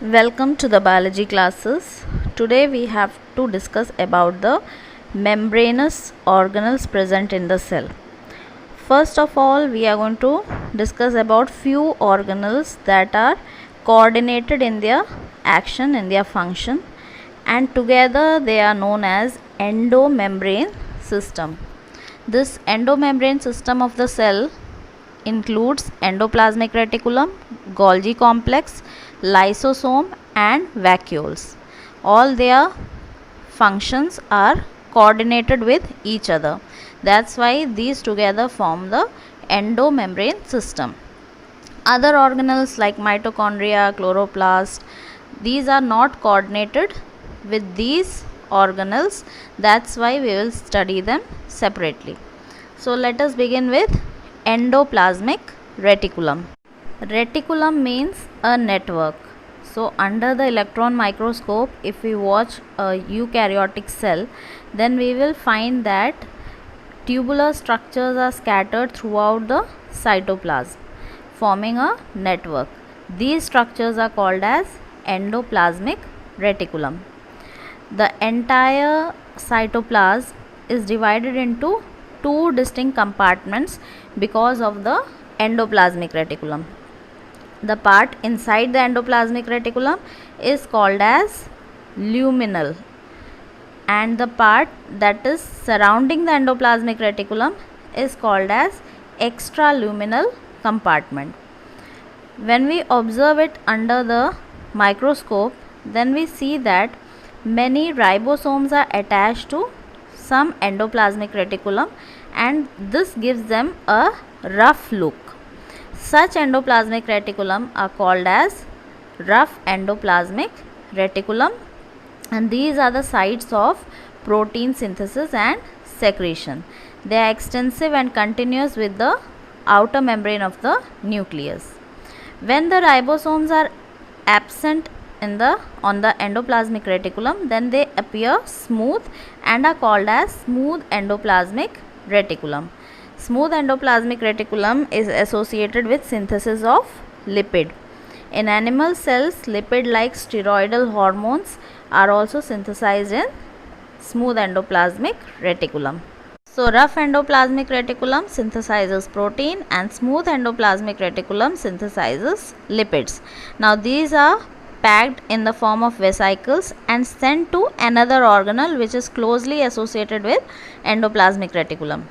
Welcome to the biology classes. Today we have to discuss about the membranous organelles present in the cell. First of all, we are going to discuss about few organelles that are coordinated in their action, in their function, and together they are known as endomembrane system. This endomembrane system of the cell includes endoplasmic reticulum, Golgi complex, lysosome and vacuoles. All their functions are coordinated with each other. That's why these together form the endomembrane system. Other organelles like mitochondria, chloroplast, these are not coordinated with these organelles. That's why we will study them separately. So let us begin with endoplasmic reticulum. Reticulum means a network. So under the electron microscope, if we watch a eukaryotic cell, then we will find that tubular structures are scattered throughout the cytoplasm, forming a network. These structures are called as endoplasmic reticulum. The entire cytoplasm is divided into two distinct compartments because of the endoplasmic reticulum. The part inside the endoplasmic reticulum is called as luminal, and the part that is surrounding the endoplasmic reticulum is called as extraluminal compartment. When we observe it under the microscope, then we see that many ribosomes are attached to some endoplasmic reticulum, and this gives them a rough look. Such endoplasmic reticulum are called as rough endoplasmic reticulum, and these are the sites of protein synthesis and secretion. They are extensive and continuous with the outer membrane of the nucleus. When the ribosomes are absent on the endoplasmic reticulum, then they appear smooth and are called as smooth endoplasmic reticulum. Smooth endoplasmic reticulum is associated with synthesis of lipid. In animal cells, lipid like steroidal hormones are also synthesized in smooth endoplasmic reticulum. So rough endoplasmic reticulum synthesizes protein and smooth endoplasmic reticulum synthesizes lipids. Now these are packed in the form of vesicles and sent to another organelle which is closely associated with endoplasmic reticulum.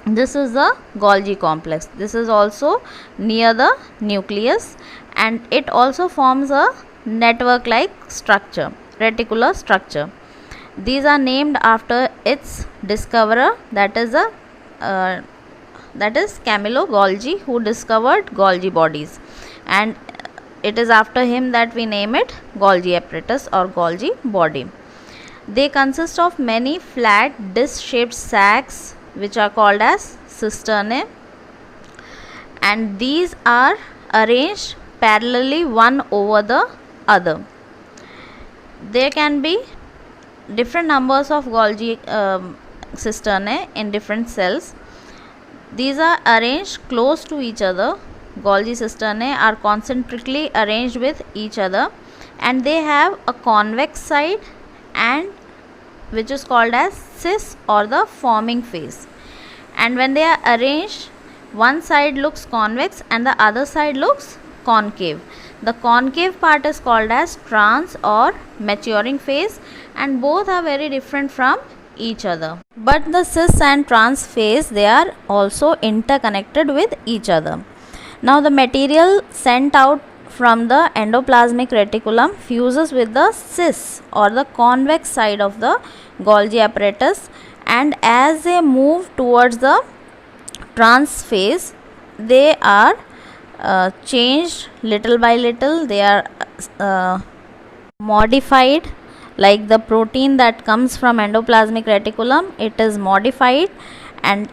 This is the Golgi complex. This is also near the nucleus, and it also forms a network like structure, reticular structure. These are named after its discoverer, that is Camillo Golgi, who discovered Golgi bodies, and it is after him that we name it Golgi apparatus or Golgi body. They consist of many flat disc shaped sacs which are called as cisternae, and these are arranged parallelly one over the other. There can be different numbers of Golgi cisternae in different cells. These are arranged close to each other. Golgi cisternae are concentrically arranged with each other, and they have a convex side and which is called as cis or the forming phase. And when they are arranged, one side looks convex and the other side looks concave. The concave part is called as trans or maturing phase, and both are very different from each other. But the cis and trans phase, they are also interconnected with each other. Now the material sent out from the endoplasmic reticulum fuses with the cis or the convex side of the Golgi apparatus, and as they move towards the trans phase, they are changed little by little. They are modified, like the protein that comes from endoplasmic reticulum, it is modified, and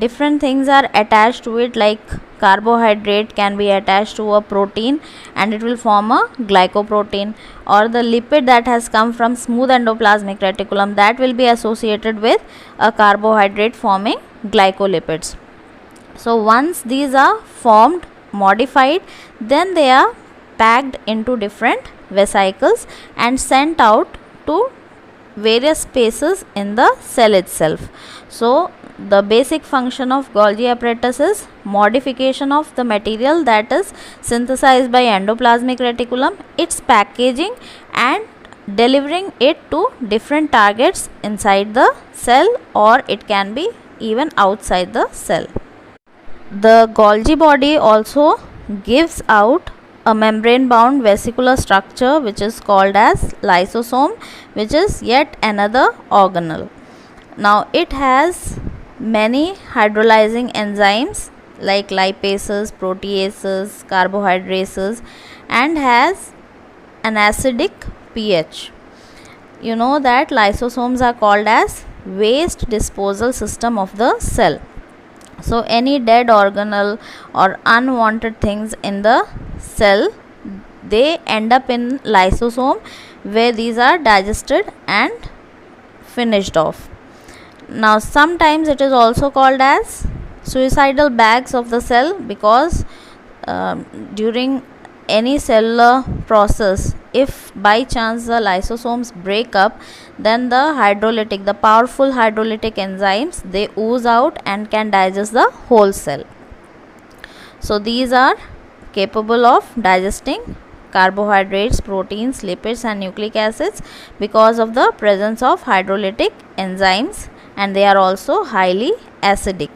different things are attached to it, like carbohydrate can be attached to a protein and it will form a glycoprotein, or the lipid that has come from smooth endoplasmic reticulum, that will be associated with a carbohydrate forming glycolipids. So once these are formed, modified, then they are packed into different vesicles and sent out to various spaces in the cell itself. So the basic function of Golgi apparatus is modification of the material that is synthesized by endoplasmic reticulum, its packaging and delivering it to different targets inside the cell, or it can be even outside the cell. The Golgi body also gives out a membrane bound vesicular structure which is called as lysosome, which is yet another organelle. Now it has many hydrolyzing enzymes like lipases, proteases, carbohydrases, and has an acidic pH. You know that lysosomes are called as waste disposal system of the cell. So any dead organelle or unwanted things in the cell, they end up in lysosome, where these are digested and finished off. Now sometimes it is also called as suicidal bags of the cell, because during any cellular process, if by chance the lysosomes break up, then the powerful hydrolytic enzymes, they ooze out and can digest the whole cell. So these are capable of digesting carbohydrates, proteins, lipids and nucleic acids because of the presence of hydrolytic enzymes, and they are also highly acidic.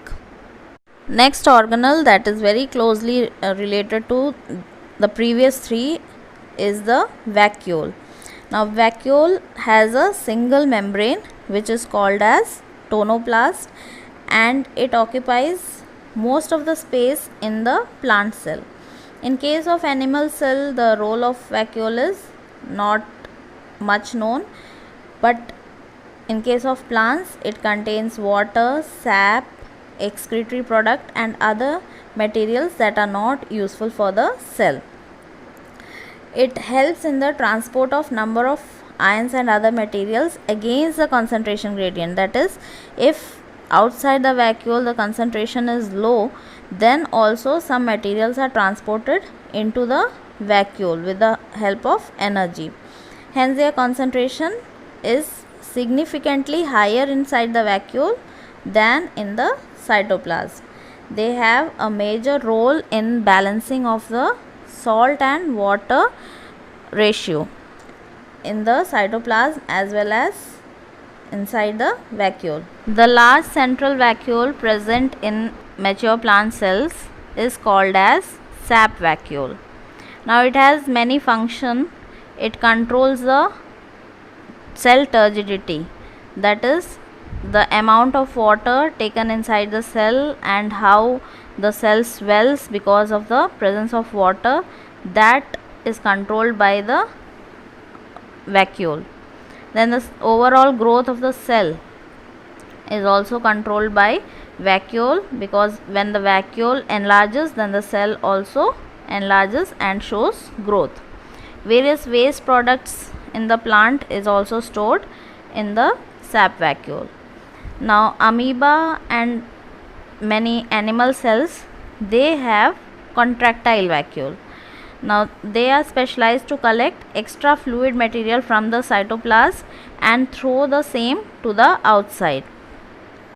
Next organelle that is very closely related to the previous three is the vacuole. Now vacuole has a single membrane which is called as tonoplast, and it occupies most of the space in the plant cell. In case of animal cell, the role of vacuole is not much known, but in case of plants, it contains water, sap, excretory product and other materials that are not useful for the cell. It helps in the transport of number of ions and other materials against the concentration gradient. That is, if outside the vacuole the concentration is low, then also some materials are transported into the vacuole with the help of energy. Hence their concentration is significantly higher inside the vacuole than in the cytoplasm. They have a major role in balancing of the salt and water ratio in the cytoplasm as well as inside the vacuole. The large central vacuole present in mature plant cells is called as sap vacuole. Now it has many functions. It controls the cell turgidity, that is the amount of water taken inside the cell and how the cell swells because of the presence of water, that is controlled by the vacuole. Then the overall growth of the cell is also controlled by vacuole, because when the vacuole enlarges, then the cell also enlarges and shows growth. Various waste products in the plant is also stored in the sap vacuole. Now amoeba and many animal cells, they have contractile vacuole. Now they are specialized to collect extra fluid material from the cytoplasm and throw the same to the outside.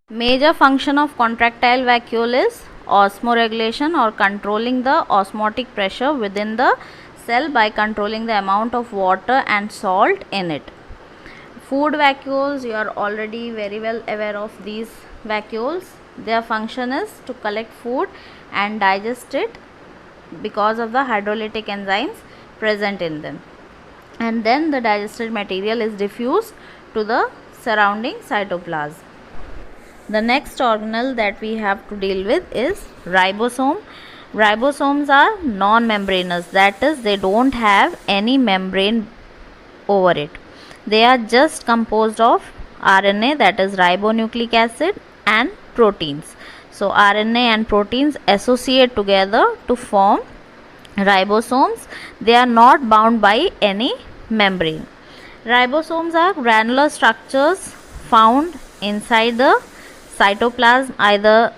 Major function of contractile vacuole is osmoregulation, or controlling the osmotic pressure within the cell by controlling the amount of water and salt in it. Food vacuoles, you are already very well aware of these vacuoles. Their function is to collect food and digest it because of the hydrolytic enzymes present in them, and then the digested material is diffused to the surrounding cytoplasm. The next organelle that we have to deal with is ribosome. Ribosomes are non-membranous, that is, they don't have any membrane over it. They are just composed of RNA, that is ribonucleic acid, and proteins. So RNA and proteins associate together to form ribosomes. They are not bound by any membrane. Ribosomes are granular structures found inside the cytoplasm, either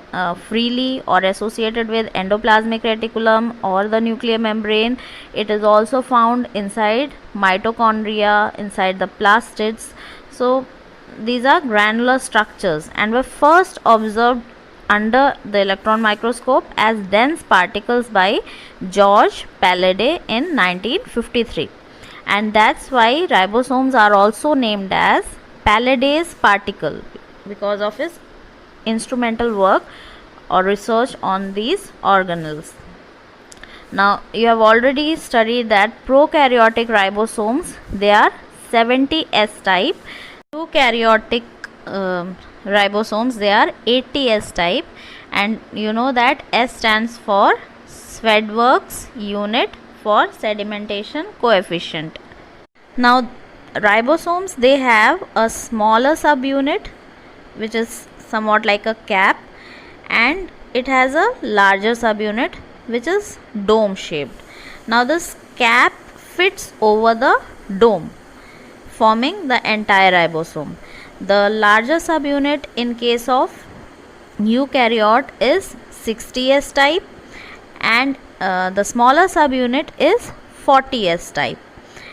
freely or associated with endoplasmic reticulum or the nuclear membrane. It is also found inside mitochondria, inside the plastids. So these are granular structures and were first observed under the electron microscope as dense particles by George Palade in 1953, and that's why ribosomes are also named as Palade's particle, because of his instrumental work or research on these organelles. Now you have already studied that prokaryotic ribosomes, they are 70S type. Eukaryotic ribosomes, they are 80S type, and you know that S stands for Swedberg's unit for sedimentation coefficient. Now ribosomes, they have a smaller subunit which is somewhat like a cap, and it has a larger subunit which is dome shaped. Now this cap fits over the dome, forming the entire ribosome. The larger subunit in case of eukaryote is 60S type, and the smaller subunit is 40S type,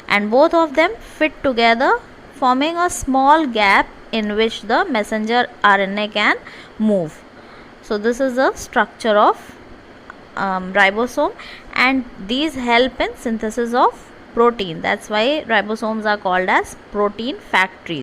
and both of them fit together, forming a small gap in which the messenger RNA can move. So this is the structure of ribosome, and these help in synthesis of protein. That's why ribosomes are called as protein factories.